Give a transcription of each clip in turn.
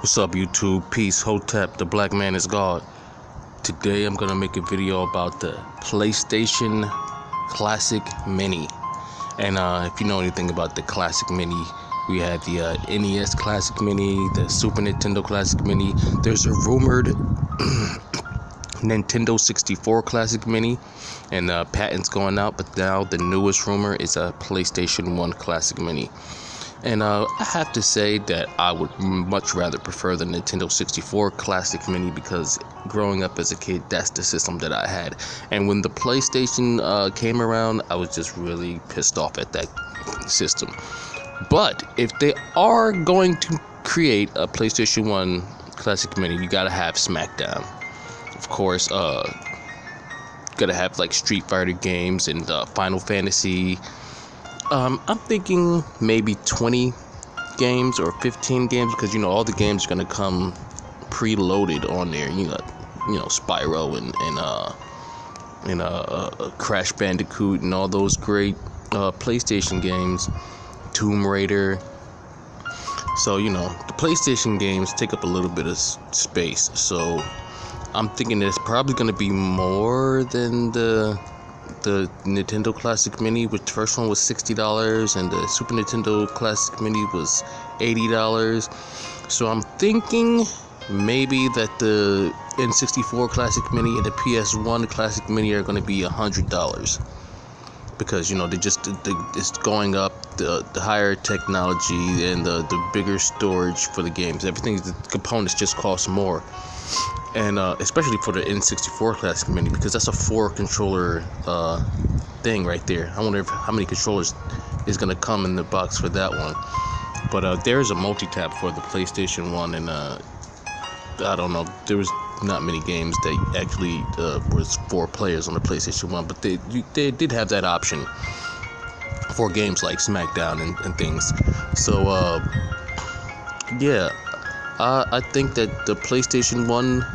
What's up, YouTube? Peace, Hotep, the black man is God. Today I'm gonna make a video about the PlayStation Classic Mini. And if you know anything about the Classic Mini, we had the NES Classic Mini, the Super Nintendo Classic Mini. There's a rumored Nintendo 64 Classic Mini, and patents going out. But now the newest rumor is a PlayStation 1 Classic Mini. And I have to say that I would much rather prefer the Nintendo 64 Classic Mini, because growing up as a kid, that's the system that I had. And when the PlayStation came around, I was just really pissed off at that system. But if they are going to create a PlayStation 1 Classic Mini, you gotta have SmackDown. Of course, gotta have like Street Fighter games and Final Fantasy. I'm thinking maybe 20 games or 15 games, because all the games are gonna come preloaded on there. You know Spyro and Crash Bandicoot and all those great PlayStation games, Tomb Raider. So the PlayStation games take up a little bit of space. So I'm thinking it's probably gonna be more than the Nintendo Classic Mini, which the first one was $60 and the Super Nintendo Classic Mini was $80. So I'm thinking maybe that the N64 Classic Mini and the PS1 Classic Mini are going to be $100, because it's going up, the higher technology and the bigger storage for the games. Everything, the components just cost more. And especially for the N64 Classic Mini, because that's a 4-controller thing right there. I wonder how many controllers is going to come in the box for that one. But there's a multi-tap for the PlayStation 1, and I don't know, there was not many games that actually was 4 players on the PlayStation 1, but they did have that option for games like SmackDown and things. So yeah, I think that the PlayStation 1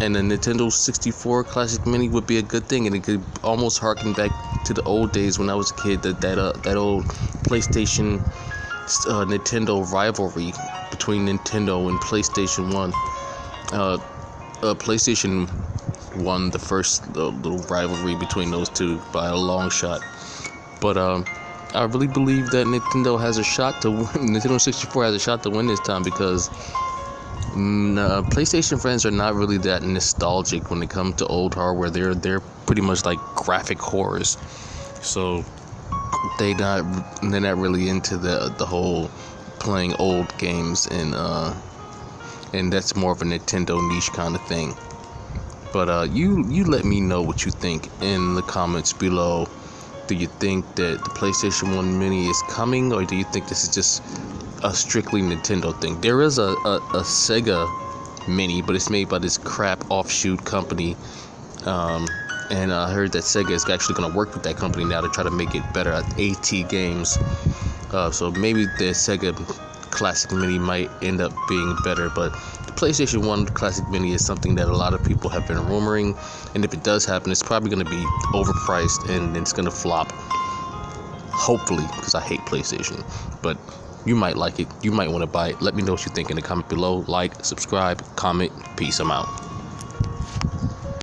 and the Nintendo 64 Classic Mini would be a good thing, and it could almost harken back to the old days when I was a kid. That old PlayStation Nintendo rivalry between Nintendo and PlayStation 1. PlayStation won the first little rivalry between those two by a long shot. But I really believe that Nintendo has a shot to win. Nintendo 64 has a shot to win this time, because PlayStation fans are not really that nostalgic when it comes to old hardware. They're pretty much like graphic horrors, so they're not really into the whole playing old games, and that's more of a Nintendo niche kind of thing. But you let me know what you think in the comments below. Do you think that the PlayStation 1 Mini is coming, or do you think this is just a strictly Nintendo thing? There is a Sega Mini, but it's made by this crap offshoot company, and I heard that Sega is actually going to work with that company now to try to make it better at AT Games. So maybe the Sega Classic Mini might end up being better, but the PlayStation 1 Classic Mini is something that a lot of people have been rumoring, and if it does happen, it's probably going to be overpriced and it's going to flop. Hopefully, because I hate PlayStation, but you might like it. You might want to buy it. Let me know what you think in the comment below. Like, subscribe, comment. Peace. I'm out.